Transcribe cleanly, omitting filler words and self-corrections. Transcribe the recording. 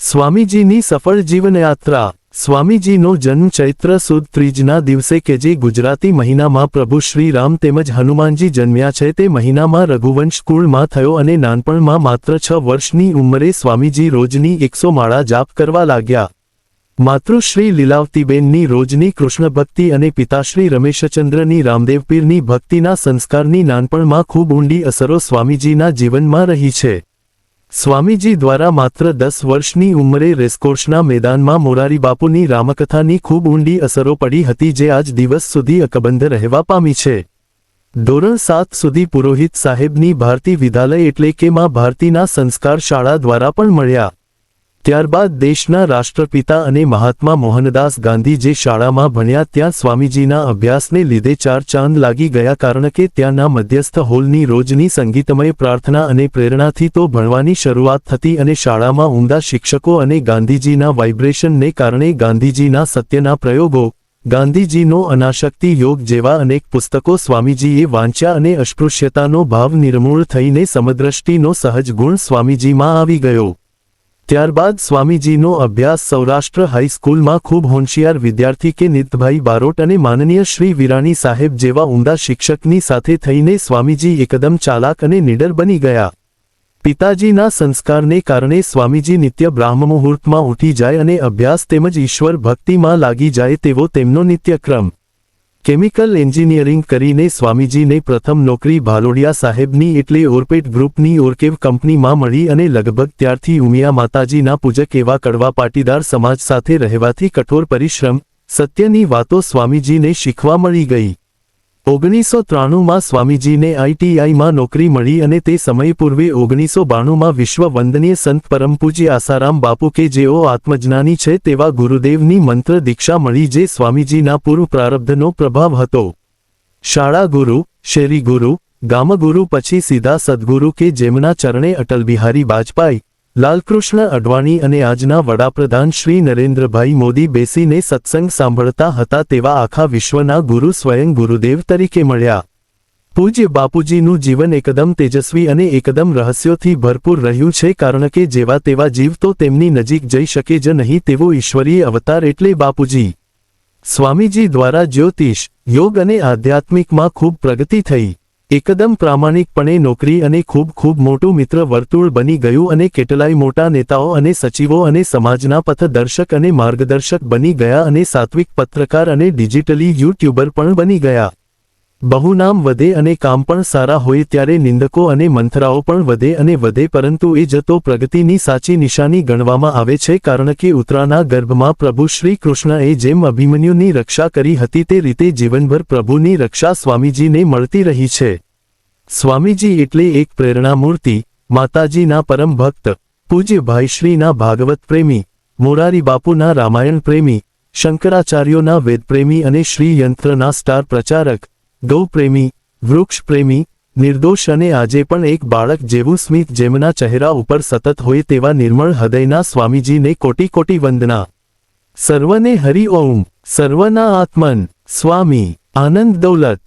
સ્વામીજીની સફળ જીવનયાત્રા। સ્વામીજીનો જન્મ ચૈત્ર સુદ ત્રીજના દિવસે કે જે ગુજરાતી મહિનામાં પ્રભુ શ્રી રામ તેમજ હનુમાનજી જન્મ્યા છે તે મહિનામાં રઘુવંશ કુળમાં થયો અને નાનપણમાં માત્ર 6 વર્ષની ઉંમરે સ્વામીજી રોજની 100 માળા જાપ કરવા લાગ્યા। માતૃશ્રી લીલાવતીબેનની રોજની કૃષ્ણ ભક્તિ અને પિતાશ્રી રમેશચંદ્રની રામદેવપીરની ભક્તિના સંસ્કારની નાનપણમાં ખૂબ ઊંડી અસરો સ્વામીજીના જીવનમાં રહી છે। સ્વામીજી દ્વારા માત્ર 10 વર્ષની ઉંમરે રેસકોર્સના મેદાનમાં મોરારી બાપુની રામકથાની ખૂબ ઊંડી અસરો પડી હતી જે આજ દિવસ સુધી અકબંધ રહેવા પામી છે। ધોરણ 7 સુધી પુરોહિત સાહેબની ભારતી વિદ્યાલય એટલે કે માં ભારતીના સંસ્કાર શાળા દ્વારા પણ મળ્યા। ત્યારબાદ દેશના રાષ્ટ્રપિતા અને મહાત્મા મોહનદાસ ગાંધી જે શાળામાં ભણ્યા ત્યાં સ્વામીજીના અભ્યાસને લીધે 4 ચાંદ લાગી ગયા કારણ કે ત્યાંના મધ્યસ્થ હોલની રોજની સંગીતમય પ્રાર્થના અને પ્રેરણાથી તો ભણવાની શરૂઆત થતી અને શાળામાં ઉમદા શિક્ષકો અને ગાંધીજીના વાઇબ્રેશનને કારણે ગાંધીજીના સત્યના પ્રયોગો, ગાંધીજીનો અનાશક્તિ યોગ જેવા અનેક પુસ્તકો સ્વામીજીએ વાંચ્યા અને અસ્પૃશ્યતાનો ભાવ નિર્મૂળ થઈને સમદ્રષ્ટિનો સહજ ગુણ સ્વામીજીમાં આવી ગયો। ત્યારબાદ સ્વામીજીનો અભ્યાસ સૌરાષ્ટ્ર હાઈસ્કૂલમાં ખૂબ હોશિયાર વિદ્યાર્થી કે નિતભાઈ બારોટ અને માનનીય શ્રી વિરાણી સાહેબ જેવા ઉમદા શિક્ષકની સાથે થઈને સ્વામીજી એકદમ ચાલાક અને નિડર બની ગયા। પિતાજીના સંસ્કારને કારણે સ્વામીજી નિત્ય બ્રાહ્મમુહૂર્તમાં ઉઠી જાય અને અભ્યાસ તેમજ ઈશ્વર ભક્તિમાં લાગી જાય તેવો તેમનો નિત્યક્રમ। કેમિકલ એન્જિનિયરિંગ કરીને સ્વામીજીને પ્રથમ નોકરી ભાલોડિયા સાહેબની એટલે ઓર્પેટ ગ્રુપની ઓર્કેવ કંપનીમાં મળી અને લગભગ ત્યારથી ઉમિયા માતાજીના પૂજક એવા કડવા પાટીદાર સમાજ સાથે રહેવાથી કઠોર પરિશ્રમ, સત્યની વાતો સ્વામીજીને શીખવા મળી ગઈ। 1993માં સ્વામીજીને ITIમાં નોકરી મળી અને તે સમય પૂર્વે 1992માં વિશ્વ વંદનીય સંત પરમ પૂજ્ય આસારામ બાપુ કે જેઓ આત્મજ્ઞાની છે તેવા ગુરુદેવની મંત્ર દીક્ષા મળી જે સ્વામીજીના પૂર્વ પ્રારબ્ધનો પ્રભાવ હતો। શાળા ગુરુ, શેરી ગુરુ, ગામ ગુરુ પછી સીધા સદગુરુ કે જેમના ચરણે અટલ બિહારી વાજપેયી, લાલકૃષ્ણ અડવાણી અને આજના વડાપ્રધાન શ્રી નરેન્દ્રભાઈ મોદી બેસીને સત્સંગ સાંભળતા હતા તેવા આખા વિશ્વના ગુરુ સ્વયં ગુરુદેવ તરીકે મળ્યા। પૂજ્ય બાપુજીનું જીવન એકદમ તેજસ્વી અને એકદમ રહસ્યોથી ભરપૂર રહ્યું છે કારણ કે જેવા તેવા જીવ તો તેમની નજીક જઈ શકે જ નહીં તેવો ઈશ્વરીય અવતાર એટલે બાપુજી। સ્વામીજી દ્વારા જ્યોતિષ, યોગ અને આધ્યાત્મિકમાં ખૂબ પ્રગતિ થઈ। એકદમ પ્રામાણિકપણે નોકરી અને ખૂબ મોટું મિત્ર વર્તુળ બની ગયું અને કેટલાય મોટા નેતાઓ અને સચિવો અને સમાજના પથદર્શક અને માર્ગદર્શક બની ગયા અને સાત્વિક પત્રકાર અને ડિજિટલી યુટ્યુબર પણ બની ગયા। બહુનામ વધે અને કામ પણ સારા હોય ત્યારે નિંદકો અને મંથરાઓ પણ વધે અને વધે પરંતુ એ જ તો પ્રગતિની સાચી નિશાની ગણવામાં આવે છે કારણ કે ઉત્તરાના ગર્ભમાં પ્રભુ શ્રી કૃષ્ણએ જેમ અભિમન્યુની રક્ષા કરી હતી તે રીતે જીવનભર પ્રભુની રક્ષા સ્વામીજીને મળતી રહી છે। સ્વામીજી એટલે એક પ્રેરણામૂર્તિ, માતાજીના પરમ ભક્ત, પૂજ્ય ભાઈશ્રીના ભાગવત પ્રેમી, મોરારી બાપુના રામાયણ પ્રેમી, શંકરાચાર્યોના વેદપ્રેમી અને શ્રી યંત્રના સ્ટાર પ્રચારક, ગૌ પ્રેમી, વૃક્ષ પ્રેમી, નિર્દોષ અને આજે પણ એક બાળક જેવું સ્મિત જેમના ચહેરા ઉપર સતત હોય તેવા નિર્મળ હૃદયના સ્વામીજીને કોટી કોટી વંદના। સર્વને હરિ ઓમ, સર્વના આત્મન, સ્વામી આનંદ દૌલત।